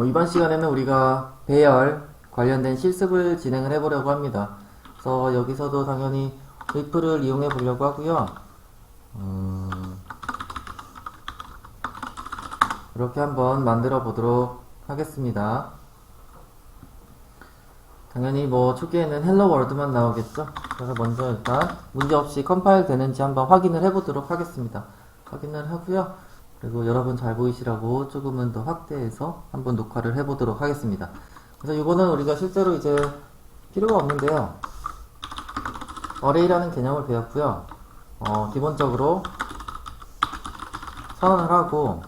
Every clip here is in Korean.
이번 시간에는 우리가 배열 관련된 실습을 진행을 해보려고 합니다. 그래서 여기서도 당연히 if를 이용해 보려고 하고요. 이렇게 한번 만들어 보도록 하겠습니다. 당연히 초기에는 헬로 월드만 나오겠죠. 그래서 먼저 일단 문제없이 컴파일 되는지 한번 확인을 해보도록 하겠습니다. 확인을 하고요. 그리고 여러분 잘 보이시라고 조금은 더 확대해서 한번 녹화를 해보도록 하겠습니다. 그래서 이거는 우리가 실제로 이제 필요가 없는데요. 어레이라는 개념을 배웠고요. 기본적으로 선언을 하고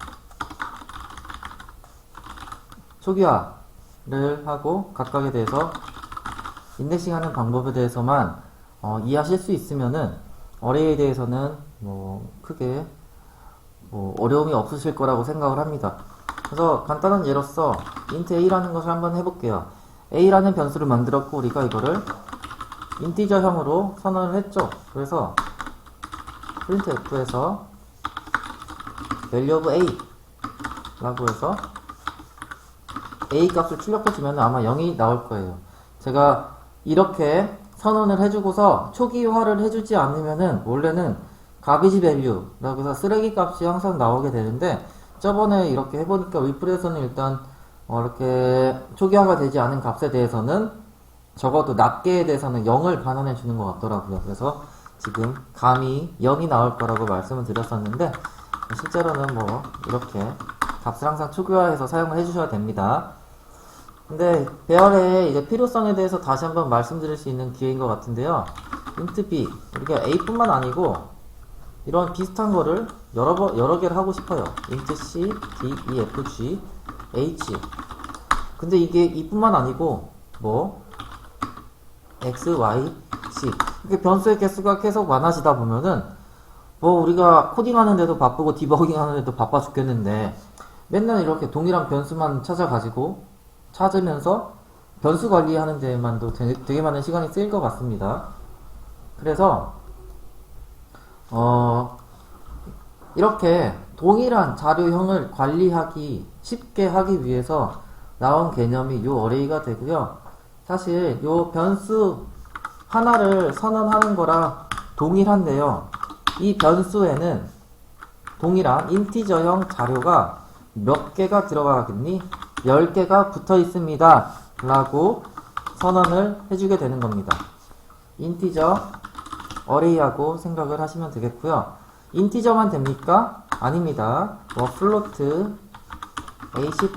초기화를 하고 각각에 대해서 인덱싱하는 방법에 대해서만 이해하실 수 있으면은 어레이에 대해서는 크게 어려움이 없으실 거라고 생각을 합니다. 그래서 간단한 예로서 int a라는 것을 한번 해볼게요. a라는 변수를 만들었고 우리가 이거를 인티저형으로 선언을 했죠. 그래서 printf에서 value of a 라고 해서 a 값을 출력해주면 아마 0이 나올 거예요. 제가 이렇게 선언을 해주고서 초기화를 해주지 않으면은 원래는 garbage value라고 해서 쓰레기 값이 항상 나오게 되는데 저번에 이렇게 해보니까 위플에서는 일단 이렇게 초기화가 되지 않은 값에 대해서는 적어도 낱개에 대해서는 0을 반환해 주는 것 같더라고요. 그래서 지금 감이 0이 나올 거라고 말씀을 드렸었는데 실제로는 이렇게 값을 항상 초기화해서 사용을 해주셔야 됩니다. 근데 배열의 이제 필요성에 대해서 다시 한번 말씀드릴 수 있는 기회인 것 같은데요. int b 우리가 a뿐만 아니고 이런 비슷한 거를 여러 개를 하고 싶어요. int c, d, e, f, g, h. 근데 이게 이뿐만 아니고 x, y, c 이렇게 변수의 개수가 계속 많아지다 보면은 우리가 코딩하는데도 바쁘고 디버깅 하는데도 바빠 죽겠는데 맨날 이렇게 동일한 변수만 찾으면서 변수 관리하는 데만도 되게 많은 시간이 쓰일 것 같습니다. 그래서 이렇게 동일한 자료형을 관리하기 쉽게 하기 위해서 나온 개념이 요 어레이가 되고요. 사실 요 변수 하나를 선언하는 거랑 동일한데요. 이 변수에는 동일한 인티저형 자료가 몇 개가 들어가겠니? 10개가 붙어 있습니다. 라고 선언을 해주게 되는 겁니다. 인티저 어레이하고 생각을 하시면 되겠고요. 인티저만 됩니까? 아닙니다. 플로트 a10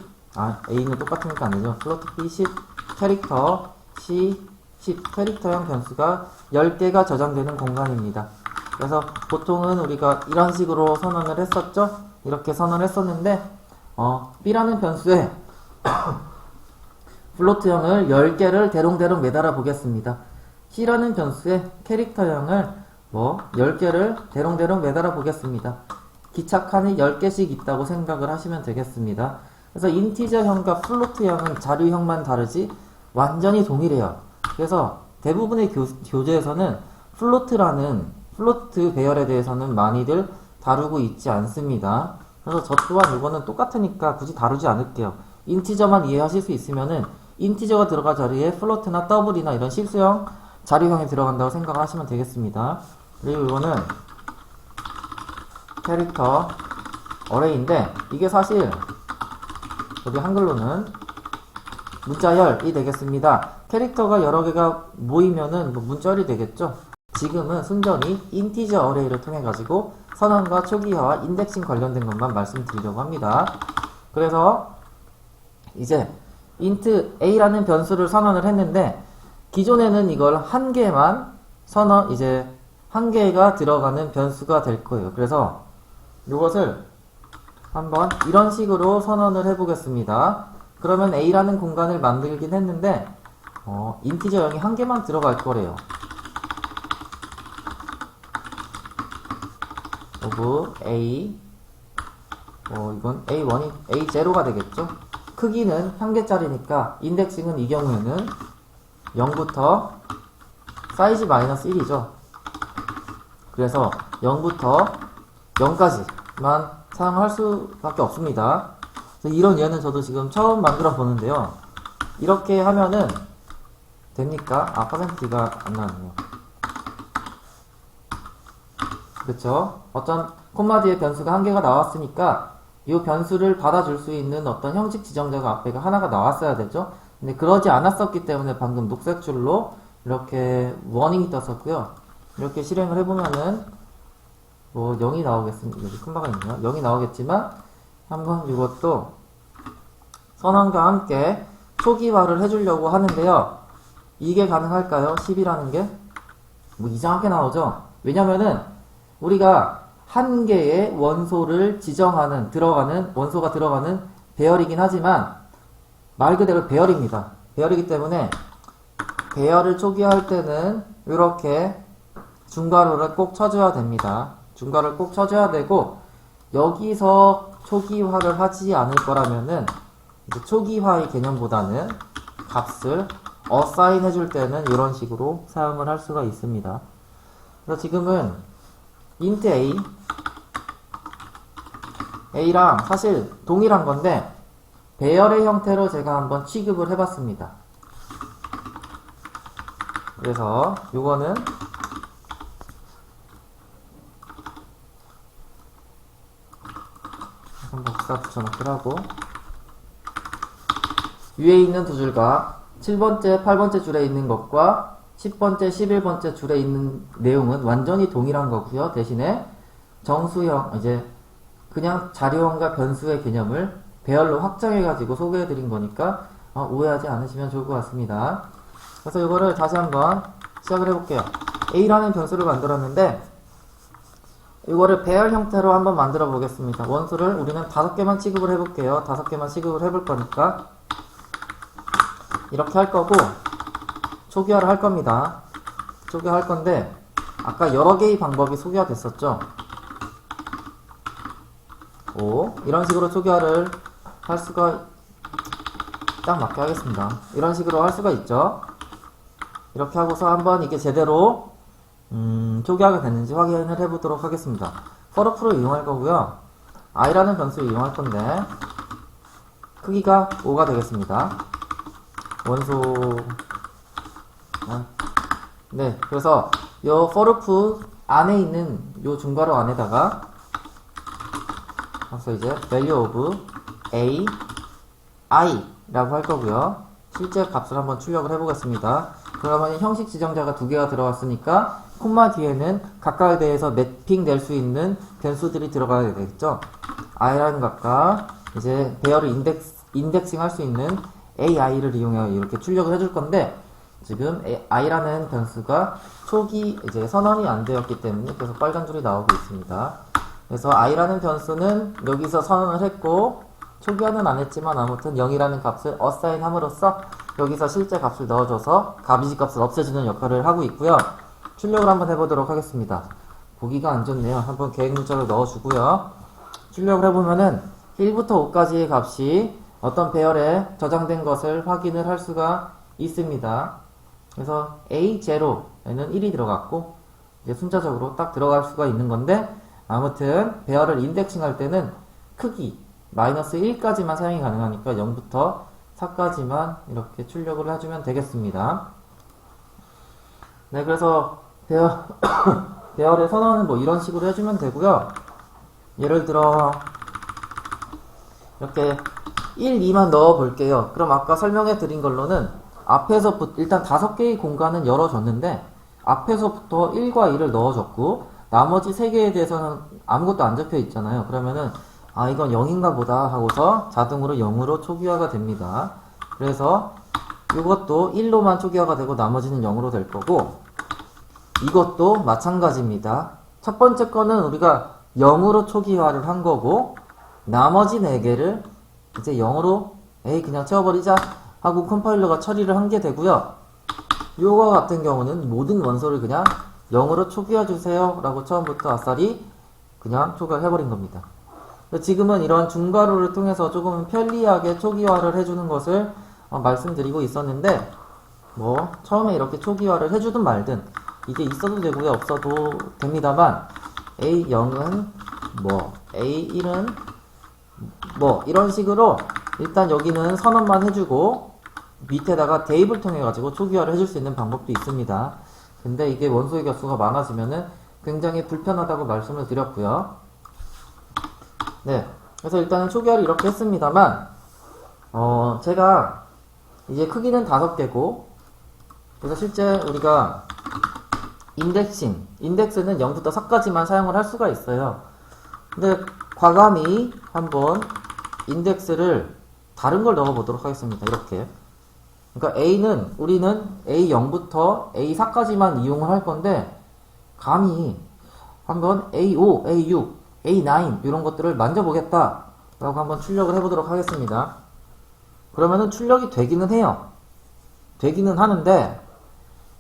a는 똑같으니까 아니죠. 플로트 b10 캐릭터 c10 캐릭터형 변수가 10개가 저장되는 공간입니다. 그래서 보통은 우리가 이런 식으로 선언을 했었죠. 이렇게 선언을 했었는데 b라는 변수에 플로트형을 10개를 대롱대롱 매달아 보겠습니다. c라는 변수에 캐릭터형을 10개를 대롱대롱 매달아 보겠습니다. 기착칸이 10개씩 있다고 생각을 하시면 되겠습니다. 그래서 인티저형과 플로트형은 자료형만 다르지 완전히 동일해요. 그래서 대부분의 교재에서는 플로트 배열에 대해서는 많이들 다루고 있지 않습니다. 그래서 저 또한 이거는 똑같으니까 굳이 다루지 않을게요. 인티저만 이해하실 수 있으면은 인티저가 들어갈 자리에 플로트나 더블이나 이런 실수형 자료형이 들어간다고 생각을 하시면 되겠습니다. 그리고 이거는 캐릭터 어레이인데 이게 사실 여기 한글로는 문자열이 되겠습니다. 캐릭터가 여러 개가 모이면은 문자열이 되겠죠. 지금은 순전히 인티저 어레이를 통해 가지고 선언과 초기화와 인덱싱 관련된 것만 말씀드리려고 합니다. 그래서 이제 int a라는 변수를 선언을 했는데 기존에는 이걸 한 개만 한 개가 들어가는 변수가 될 거예요. 그래서 이것을 한번 이런 식으로 선언을 해보겠습니다. 그러면 a라는 공간을 만들긴 했는데 인티저형이 한 개만 들어갈 거래요. of a 이건 a0가 되겠죠. 크기는 한 개짜리니까 인덱싱은 이 경우에는 0부터 사이즈 마이너스 1이죠. 그래서 0부터 0까지만 사용할 수밖에 없습니다. 그래서 이런 예는 저도 지금 처음 만들어 보는데요. 이렇게 하면은 됩니까? 아, %D가 안 나왔네요. 그쵸? 어떤 콤마 뒤에 변수가 한 개가 나왔으니까 이 변수를 받아줄 수 있는 어떤 형식 지정자가 앞에가 하나가 나왔어야 되죠? 근데 그러지 않았었기 때문에 방금 녹색 줄로 이렇게 워닝이 떴었고요. 이렇게 실행을 해보면은 뭐 0이 나오겠습니다. 여기 콤마가 있네요. 0이 나오겠지만 한번 이것도 선언과 함께 초기화를 해주려고 하는데요. 이게 가능할까요? 10이라는 게? 뭐 이상하게 나오죠? 왜냐면은 우리가 한 개의 원소를 지정하는, 원소가 들어가는 배열이긴 하지만 말 그대로 배열입니다. 배열이기 때문에 배열을 초기화할 때는 이렇게 중괄호를 꼭 쳐줘야 됩니다. 중괄호를 꼭 쳐줘야 되고 여기서 초기화를 하지 않을 거라면은 이제 초기화의 개념보다는 값을 어사인 해줄 때는 이런 식으로 사용을 할 수가 있습니다. 그래서 지금은 int a랑 사실 동일한 건데 배열의 형태로 제가 한번 취급을 해봤습니다. 그래서 요거는 한번 복사 붙여넣기를 하고 위에 있는 두 줄과 7번째, 8번째 줄에 있는 것과 10번째, 11번째 줄에 있는 내용은 완전히 동일한 거고요. 대신에 정수형, 이제 그냥 자료형과 변수의 개념을 배열로 확장해가지고 소개해드린 거니까 오해하지 않으시면 좋을 것 같습니다. 그래서 이거를 다시 한번 시작을 해볼게요. A라는 변수를 만들었는데 이거를 배열 형태로 한번 만들어 보겠습니다. 원수를 우리는 5개만 취급을 해볼게요. 5개만 취급을 해볼 거니까 이렇게 할 거고 초기화를 할 겁니다. 초기화할 건데 아까 여러 개의 방법이 소개가 됐었죠. 이런 식으로 초기화를 할 수가 딱 맞게 하겠습니다. 이런 식으로 할 수가 있죠. 이렇게 하고서 한번 이게 제대로 초기화가 됐는지 확인을 해보도록 하겠습니다. forF를 이용할 거고요. i라는 변수를 이용할 건데 크기가 5가 되겠습니다. 원소 네, 그래서 요 forF 안에 있는 요 중괄호 안에다가 그래서 이제 value of a i 라고 할 거고요. 실제 값을 한번 출력을 해보겠습니다. 그러면 형식 지정자가 2개가 들어왔으니까 콤마 뒤에는 각각에 대해서 매핑 될 수 있는 변수들이 들어가야 되겠죠. i라는 값과 이제 배열을 인덱싱 할 수 있는 ai를 이용해 이렇게 출력을 해줄 건데 지금 i라는 변수가 이제 선언이 안 되었기 때문에 계속 빨간 줄이 나오고 있습니다. 그래서 i라는 변수는 여기서 선언을 했고 초기화는 안 했지만 아무튼 0이라는 값을 assign 함으로써 여기서 실제 값을 넣어줘서 가비지 값을 없애주는 역할을 하고 있고요. 출력을 한번 해보도록 하겠습니다. 보기가 안 좋네요. 한번 계획 문자를 넣어주고요. 출력을 해보면은 1부터 5까지의 값이 어떤 배열에 저장된 것을 확인을 할 수가 있습니다. 그래서 A0에는 1이 들어갔고 이제 순차적으로 딱 들어갈 수가 있는 건데 아무튼 배열을 인덱싱 할 때는 크기 -1까지만 사용이 가능하니까 0부터 4까지만 이렇게 출력을 해주면 되겠습니다. 네, 그래서 배열의 선언은 뭐 이런 식으로 해주면 되고요. 예를 들어 이렇게 1, 2만 넣어 볼게요. 그럼 아까 설명해 드린 걸로는 앞에서부터 일단 5개의 공간은 열어줬는데 앞에서부터 1과 2를 넣어줬고 나머지 3개에 대해서는 아무것도 안 적혀 있잖아요. 그러면은 이건 0인가 보다 하고서 자동으로 0으로 초기화가 됩니다. 그래서 이것도 1로만 초기화가 되고 나머지는 0으로 될 거고 이것도 마찬가지입니다. 첫 번째 거는 우리가 0으로 초기화를 한 거고 나머지 4개를 이제 0으로 그냥 채워버리자 하고 컴파일러가 처리를 한 게 되고요. 요거 같은 경우는 모든 원소를 그냥 0으로 초기화 주세요 라고 처음부터 아싸리 그냥 초기화를 해버린 겁니다. 지금은 이런 중괄호를 통해서 조금 편리하게 초기화를 해주는 것을 말씀드리고 있었는데 뭐 처음에 이렇게 초기화를 해주든 말든 이게 있어도 되고요 없어도 됩니다만 A0은 뭐 A1은 뭐 이런 식으로 일단 여기는 선언만 해주고 밑에다가 대입을 통해 가지고 초기화를 해줄 수 있는 방법도 있습니다. 근데 이게 원소의 격수가 많아지면은 굉장히 불편하다고 말씀을 드렸고요. 네, 그래서 일단은 초기화를 이렇게 했습니다만 제가 이제 크기는 5개고 그래서 실제 우리가 인덱스는 0부터 4까지만 사용을 할 수가 있어요. 근데 과감히 한번 인덱스를 다른 걸 넣어 보도록 하겠습니다. 이렇게. 그러니까 우리는 A0부터 A4까지만 이용을 할 건데, 감히 한번 A5, A6, A9 이런 것들을 만져보겠다 라고 한번 출력을 해보도록 하겠습니다. 그러면은 출력이 되기는 해요. 되기는 하는데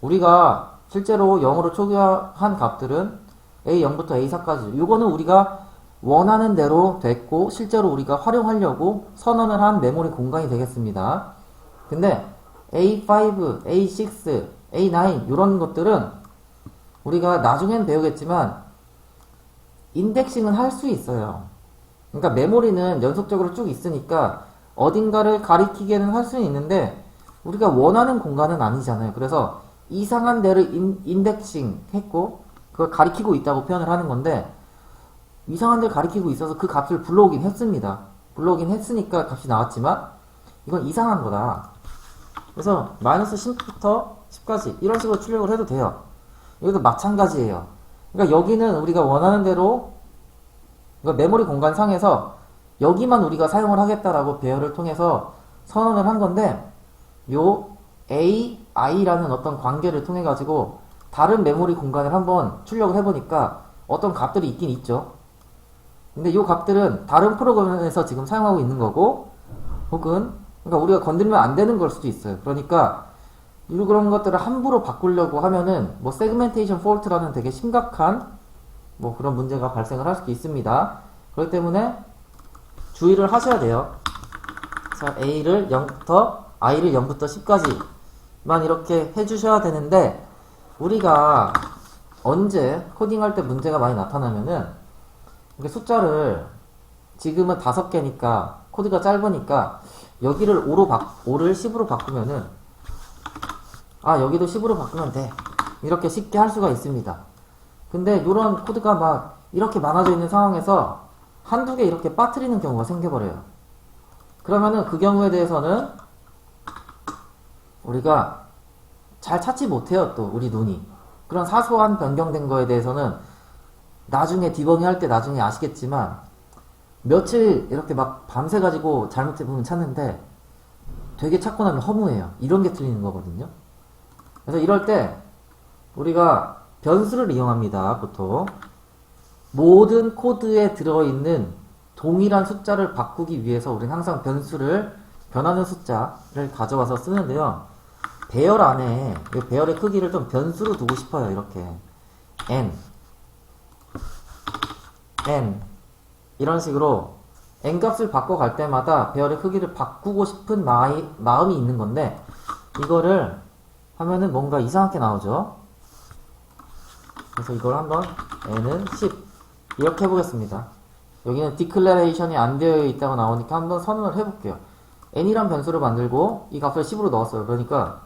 우리가 실제로 0으로 초기화한 값들은 A0부터 A4까지 이거는 우리가 원하는 대로 됐고 실제로 우리가 활용하려고 선언을 한 메모리 공간이 되겠습니다. 근데 A5, A6, A9 이런 것들은 우리가 나중엔 배우겠지만 인덱싱은 할 수 있어요. 그러니까 메모리는 연속적으로 쭉 있으니까 어딘가를 가리키게는 할 수는 있는데 우리가 원하는 공간은 아니잖아요. 그래서 이상한 데를 인덱싱 했고 그걸 가리키고 있다고 표현을 하는 건데 이상한 데를 가리키고 있어서 그 값을 불러오긴 했습니다. 불러오긴 했으니까 값이 나왔지만 이건 이상한 거다. 그래서 마이너스 10부터 10까지 이런 식으로 출력을 해도 돼요. 여기도 마찬가지예요. 그러니까 여기는 우리가 원하는 대로 그러니까 메모리 공간 상에서 여기만 우리가 사용을 하겠다라고 배열을 통해서 선언을 한 건데 요 A, I라는 어떤 관계를 통해 가지고 다른 메모리 공간을 한번 출력을 해보니까 어떤 값들이 있긴 있죠. 근데 요 값들은 다른 프로그램에서 지금 사용하고 있는 거고 혹은 그러니까 우리가 건드리면 안 되는 걸 수도 있어요. 그러니까 그런 것들을 함부로 바꾸려고 하면은 뭐 세그멘테이션 폴트라는 되게 심각한 뭐 그런 문제가 발생을 할 수도 있습니다. 그렇기 때문에 주의를 하셔야 돼요. 자, A를 0부터 I를 0부터 10까지만 이렇게 해주셔야 되는데 우리가 언제 코딩할 때 문제가 많이 나타나면은 이게 숫자를 지금은 5개니까 코드가 짧으니까 여기를 5를 10으로 바꾸면은 여기도 10으로 바꾸면 돼 이렇게 쉽게 할 수가 있습니다. 근데 이런 코드가 막 이렇게 많아져 있는 상황에서 한두 개 이렇게 빠뜨리는 경우가 생겨버려요. 그러면은 그 경우에 대해서는 우리가 잘 찾지 못해요. 또 우리 눈이 그런 사소한 변경된 거에 대해서는 나중에 디버깅 할 때 나중에 아시겠지만 며칠 이렇게 막 밤새 가지고 잘못해보면 찾는데 되게 찾고 나면 허무해요. 이런 게 틀리는 거거든요. 그래서 이럴 때 우리가 변수를 이용합니다. 보통 모든 코드에 들어있는 동일한 숫자를 바꾸기 위해서 우리는 항상 변하는 숫자를 가져와서 쓰는데요. 배열 안에 이 배열의 크기를 좀 변수로 두고 싶어요. 이렇게 n 이런 식으로 n 값을 바꿔갈 때마다 배열의 크기를 바꾸고 싶은 마음이 있는 건데 이거를 하면은 뭔가 이상하게 나오죠. 그래서 이걸 한번 n은 10 이렇게 해보겠습니다. 여기는 디클레레이션이 안 되어 있다고 나오니까 한번 선언을 해볼게요. n이란 변수를 만들고 이 값을 10으로 넣었어요. 그러니까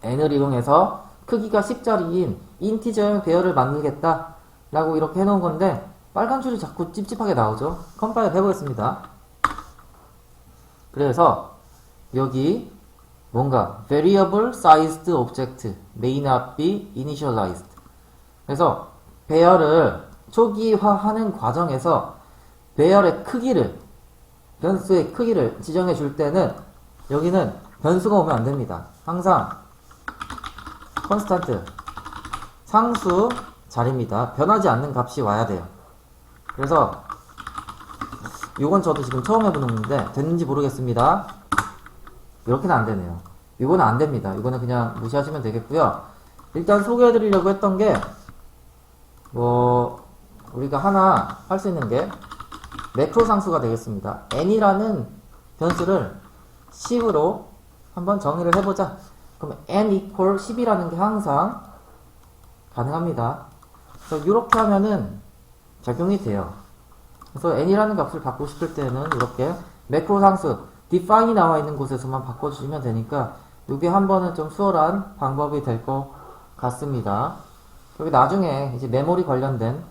n을 이용해서 크기가 10짜리인 인티저형 배열을 만들겠다 라고 이렇게 해놓은 건데 빨간 줄이 자꾸 찝찝하게 나오죠. 컴파일 해보겠습니다. 그래서 여기 뭔가 variable sized object may not be initialized 그래서 배열을 초기화하는 과정에서 배열의 크기를 변수의 크기를 지정해 줄 때는 여기는 변수가 오면 안 됩니다. 항상 constant 상수 자리입니다. 변하지 않는 값이 와야 돼요. 그래서 이건 저도 지금 처음 해보는데 됐는지 모르겠습니다. 이렇게는 안 되네요. 이거는 안 됩니다. 이거는 그냥 무시하시면 되겠고요. 일단 소개해 드리려고 했던 게 우리가 하나 할 수 있는 게 매크로 상수가 되겠습니다. n이라는 변수를 10으로 한번 정의를 해보자. 그럼 n equal 10이라는 게 항상 가능합니다. 그래서 이렇게 하면은 적용이 돼요. 그래서 n이라는 값을 받고 싶을 때는 이렇게 매크로 상수 define이 나와 있는 곳에서만 바꿔주시면 되니까 이게 한 번은 좀 수월한 방법이 될 것 같습니다. 여기 나중에 이제 메모리 관련된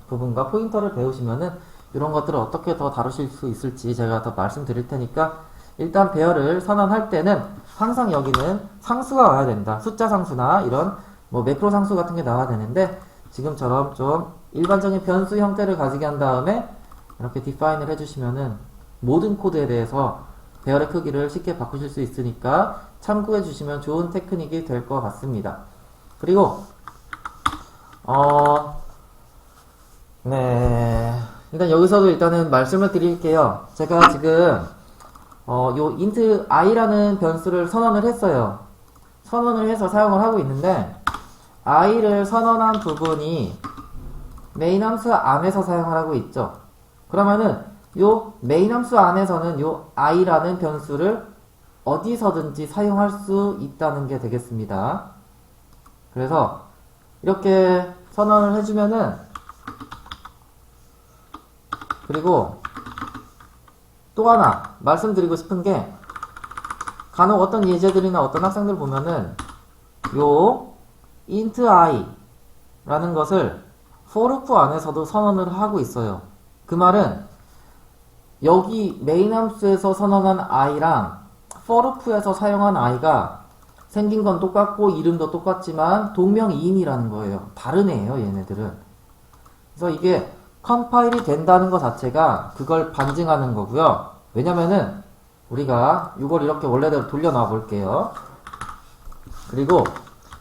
부분과 포인터를 배우시면은 이런 것들을 어떻게 더 다루실 수 있을지 제가 더 말씀드릴 테니까 일단 배열을 선언할 때는 항상 여기는 상수가 와야 된다. 숫자 상수나 이런 뭐 매크로 상수 같은 게 나와야 되는데 지금처럼 좀 일반적인 변수 형태를 가지게 한 다음에 이렇게 define을 해주시면은 모든 코드에 대해서 배열의 크기를 쉽게 바꾸실 수 있으니까 참고해 주시면 좋은 테크닉이 될 것 같습니다. 그리고 네, 일단 여기서도 일단은 말씀을 드릴게요. 제가 지금 요 int i라는 변수를 선언을 했어요. 선언을 해서 사용을 하고 있는데 i를 선언한 부분이 메인 함수 안에서 사용을 하고 있죠. 그러면은 요 메인 함수 안에서는 요 i라는 변수를 어디서든지 사용할 수 있다는 게 되겠습니다. 그래서 이렇게 선언을 해주면은 그리고 또 하나 말씀드리고 싶은 게 간혹 어떤 예제들이나 어떤 학생들 보면은 요 int i 라는 것을 for loop 안에서도 선언을 하고 있어요. 그 말은 여기 메인 함수에서 선언한 i랑 for loop에서 사용한 i가 생긴 건 똑같고 이름도 똑같지만 동명이인이라는 거예요. 다른 애예요, 얘네들은. 그래서 이게 컴파일이 된다는 것 자체가 그걸 반증하는 거고요. 왜냐면은 우리가 이걸 이렇게 원래대로 돌려놔 볼게요. 그리고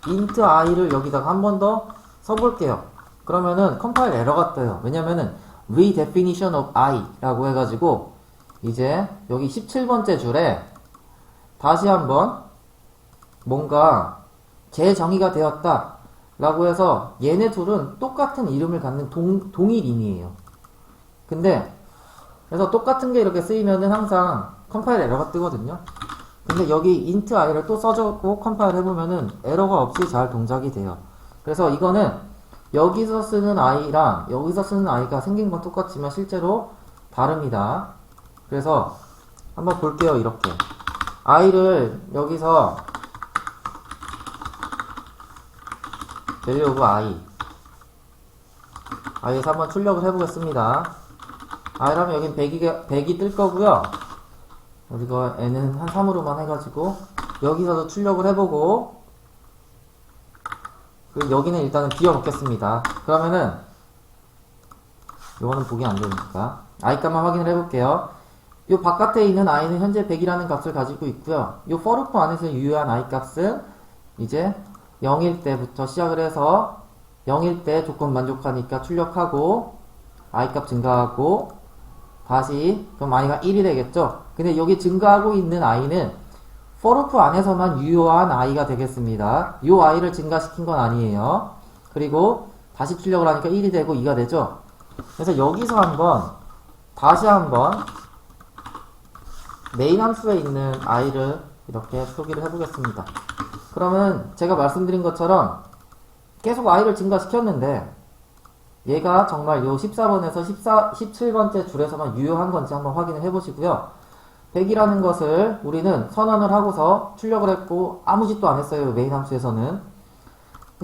int i를 여기다가 한 번 더 써볼게요. 그러면은 컴파일 에러가 떠요. 왜냐면은 redefinition of i 라고 해가지고 이제 여기 17번째 줄에 다시 한번 뭔가 재정의가 되었다 라고 해서 얘네 둘은 똑같은 이름을 갖는 동일인이에요. 근데 그래서 똑같은 게 이렇게 쓰이면은 항상 컴파일 에러가 뜨거든요. 근데 여기 int i를 또 써줬고 컴파일 해보면은 에러가 없이 잘 동작이 돼요. 그래서 이거는 여기서 쓰는 i랑 여기서 쓰는 i가 생긴 건 똑같지만 실제로 다릅니다. 그래서 한번 볼게요. 이렇게 i를 여기서 value of i에서 한번 출력을 해보겠습니다. i라면 여긴 100이 뜰 거고요. 이거 n은 한 3으로만 해가지고 여기서도 출력을 해보고 그리고 여기는 일단은 비워놓겠습니다. 그러면은 이거는 보기 안되니까 i 값만 확인을 해볼게요. 요 바깥에 있는 i는 현재 100이라는 값을 가지고 있고요. 요 for loop 안에서 유효한 i 값은 이제 0일 때부터 시작을 해서 0일 때 조건 만족하니까 출력하고 i 값 증가하고 다시 그럼 i가 1이 되겠죠. 근데 여기 증가하고 있는 i는 for loop 안에서만 유효한 i가 되겠습니다. 요 i를 증가시킨 건 아니에요. 그리고 다시 출력을 하니까 1이 되고 2가 되죠. 그래서 여기서 다시 한번 메인 함수에 있는 i를 이렇게 표기를 해보겠습니다. 그러면 제가 말씀드린 것처럼 계속 i를 증가시켰는데 얘가 정말 요 14번에서 17번째 줄에서만 유효한 건지 한번 확인을 해보시고요. 100이라는 것을 우리는 선언을 하고서 출력을 했고 아무 짓도 안 했어요. 메인 함수에서는.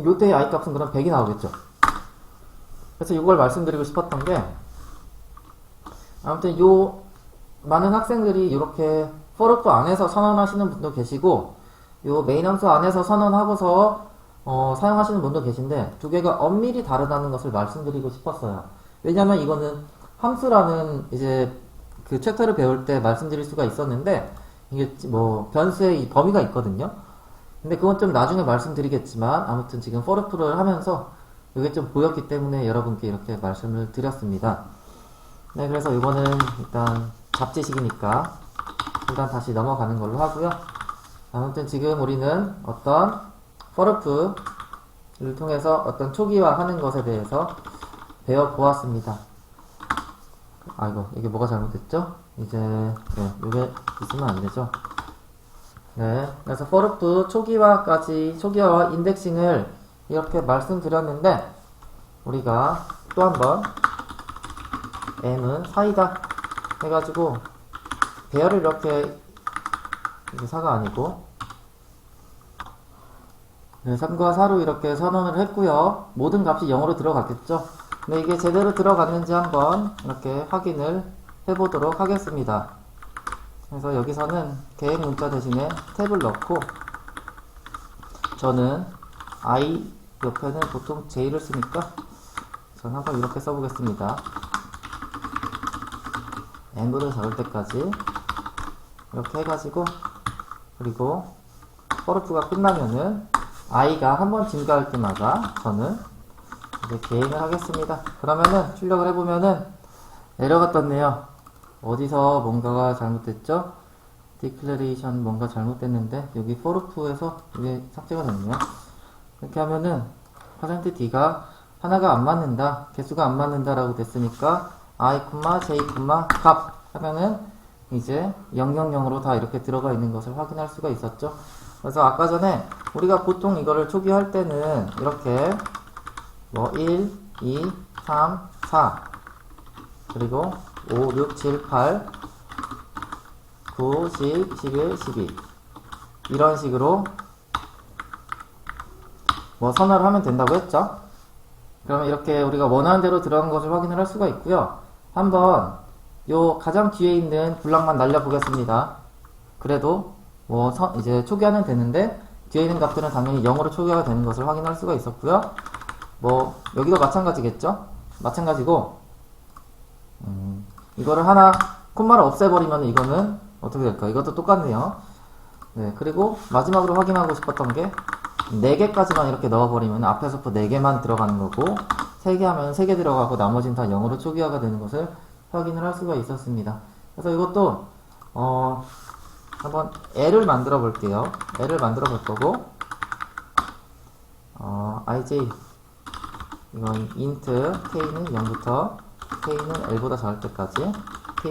요때의 i 값은 그럼 100이 나오겠죠. 그래서 이걸 말씀드리고 싶었던 게 아무튼 요 많은 학생들이 이렇게 for loop 안에서 선언하시는 분도 계시고 요 메인 함수 안에서 선언하고서 사용하시는 분도 계신데 두 개가 엄밀히 다르다는 것을 말씀드리고 싶었어요. 왜냐면 이거는 함수라는 이제 그 챕터를 배울 때 말씀드릴 수가 있었는데 이게 뭐 변수의 범위가 있거든요. 근데 그건 좀 나중에 말씀드리겠지만 아무튼 지금 for loop를 하면서 이게 좀 보였기 때문에 여러분께 이렇게 말씀을 드렸습니다. 네, 그래서 이거는 일단 잡지식이니까 일단 다시 넘어가는 걸로 하고요. 아무튼 지금 우리는 어떤 for loop를 통해서 어떤 초기화하는 것에 대해서 배워보았습니다. 아이고, 이게 뭐가 잘못됐죠? 이제 네, 이게 있으면 안 되죠. 네, 그래서 for loop 초기화와 인덱싱을 이렇게 말씀드렸는데 우리가 또 한번 m은 4이다 해가지고 배열을 이렇게 4가 아니고 3과 4로 이렇게 선언을 했고요. 모든 값이 0으로 들어갔겠죠. 근데 이게 제대로 들어갔는지 한번 이렇게 확인을 해보도록 하겠습니다. 그래서 여기서는 계획 문자 대신에 탭을 넣고 저는 I 옆에는 보통 J를 쓰니까 저는 한번 이렇게 써보겠습니다. 앵글을 잡을 때까지 이렇게 해가지고 그리고 for로프가 끝나면은 i가 한 번 증가할 때마다 저는 이제 개인을 하겠습니다. 그러면은 출력을 해보면은 에러가 떴네요. 어디서 뭔가가 잘못됐죠? declaration 뭔가 잘못됐는데 여기 forloop에서 이게 삭제가 됐네요. 이렇게 하면은 %d가 하나가 안 맞는다, 개수가 안 맞는다 라고 됐으니까 i, j, 값 하면은 이제 000으로 다 이렇게 들어가 있는 것을 확인할 수가 있었죠. 그래서 아까 전에 우리가 보통 이거를 초기화할 때는 이렇게 뭐 1, 2, 3, 4 그리고 5, 6, 7, 8 9, 10, 11, 12 이런 식으로 뭐 선언을 하면 된다고 했죠. 그러면 이렇게 우리가 원하는 대로 들어간 것을 확인을 할 수가 있고요. 한번 요 가장 뒤에 있는 블락만 날려보겠습니다. 그래도 뭐 이제 초기화는 되는데 뒤에 있는 값들은 당연히 0으로 초기화가 되는 것을 확인할 수가 있었고요. 뭐 여기도 마찬가지겠죠. 마찬가지고 이거를 하나 콤마를 없애버리면 이거는 어떻게 될까? 이것도 똑같네요. 네, 그리고 마지막으로 확인하고 싶었던 게 4개까지만 이렇게 넣어버리면 앞에서부터 4개만 들어가는 거고 3개 하면 3개 들어가고 나머지는 다 0으로 초기화가 되는 것을 확인을 할 수가 있었습니다. 그래서 이것도 한번 L을 만들어 볼게요. L을 만들어 볼 거고 ij 이건 int k는 0부터 k는 l보다 작을 때까지 k++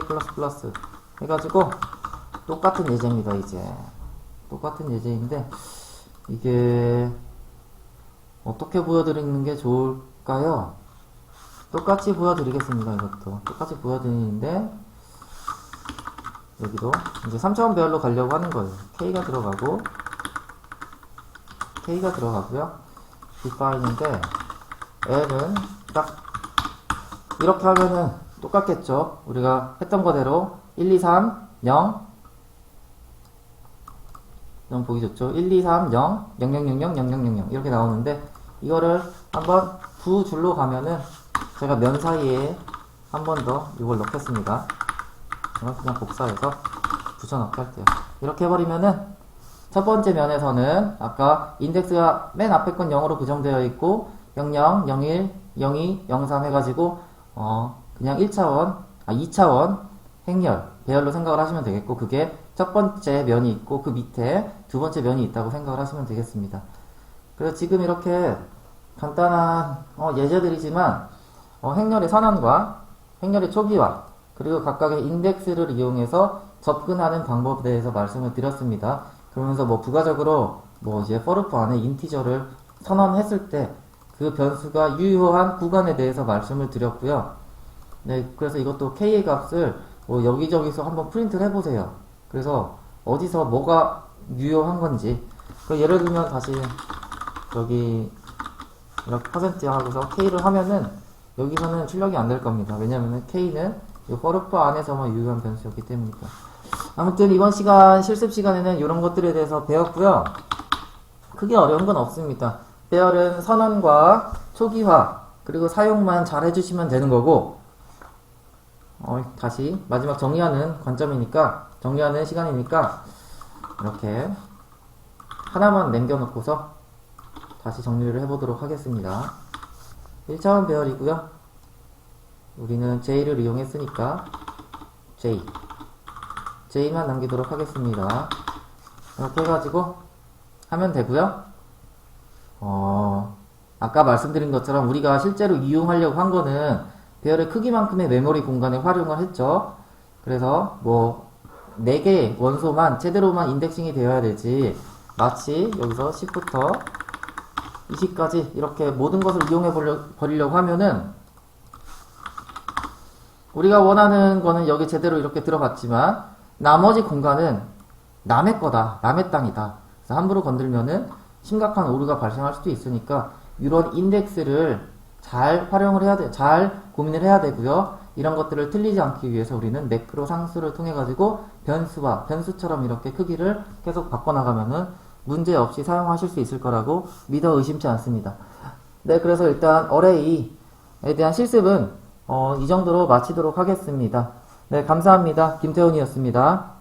해가지고 똑같은 예제입니다. 이제 똑같은 예제인데 이게 어떻게 보여드리는 게 좋을까요? 똑같이 보여드리겠습니다. 이것도 똑같이 보여드리는데 여기도 이제 3차원 배열로 가려고 하는 거예요. K가 들어가고요. define인데 L은 딱 이렇게 하면은 똑같겠죠. 우리가 했던 거대로 1, 2, 3, 0 너무 보기 좋죠. 1, 2, 3, 0, 0, 0, 0, 0, 0, 0, 0, 0 이렇게 나오는데 이거를 한번 두 줄로 가면은 제가 면 사이에 한 번 더 이걸 넣겠습니다. 그냥 복사해서 붙여넣기 할게요. 이렇게 해버리면은 첫 번째 면에서는 아까 인덱스가 맨 앞에 건 0으로 고정되어 있고 00, 01, 02, 03 해가지고 그냥 2차원 행렬 배열로 생각을 하시면 되겠고 그게 첫 번째 면이 있고 그 밑에 두 번째 면이 있다고 생각을 하시면 되겠습니다. 그래서 지금 이렇게 간단한 예제들이지만 행렬의 선언과 행렬의 초기화 그리고 각각의 인덱스를 이용해서 접근하는 방법에 대해서 말씀을 드렸습니다. 그러면서 뭐 부가적으로 뭐 이제 forloop 안에 인티저를 선언했을 때 그 변수가 유효한 구간에 대해서 말씀을 드렸고요. 네, 그래서 이것도 k의 값을 뭐 여기저기서 한번 프린트를 해보세요. 그래서 어디서 뭐가 유효한 건지 예를 들면 다시 여기 이렇게 퍼센트 하고서 k를 하면은 여기서는 출력이 안 될 겁니다. 왜냐면은 k는 이 forloop 안에서만 유효한 변수였기 때문이니까. 아무튼 이번 시간 실습 시간에는 이런 것들에 대해서 배웠고요. 크게 어려운 건 없습니다. 배열은 선언과 초기화 그리고 사용만 잘 해주시면 되는 거고 다시 마지막 정리하는 정리하는 시간이니까 이렇게 하나만 남겨놓고서 다시 정리를 해보도록 하겠습니다. 1차원 배열이고요. 우리는 J를 이용했으니까 J만 남기도록 하겠습니다. 이렇게 해가지고 하면 되고요. 아까 말씀드린 것처럼 우리가 실제로 이용하려고 한 거는 배열의 크기만큼의 메모리 공간을 활용을 했죠. 그래서 뭐 4개의 원소만 제대로만 인덱싱이 되어야 되지 마치 여기서 10부터 20까지 이렇게 모든 것을 이용해 버리려고 하면은 우리가 원하는 거는 여기 제대로 이렇게 들어갔지만 나머지 공간은 남의 거다. 남의 땅이다. 그래서 함부로 건들면은 심각한 오류가 발생할 수도 있으니까 이런 인덱스를 잘 활용을 해야 돼. 잘 고민을 해야 되고요. 이런 것들을 틀리지 않기 위해서 우리는 매크로 상수를 통해 가지고 변수와 변수처럼 이렇게 크기를 계속 바꿔나가면은 문제 없이 사용하실 수 있을 거라고 믿어 의심치 않습니다. 네, 그래서 일단 어레이에 대한 실습은 이 정도로 마치도록 하겠습니다. 네, 감사합니다. 김태훈이었습니다.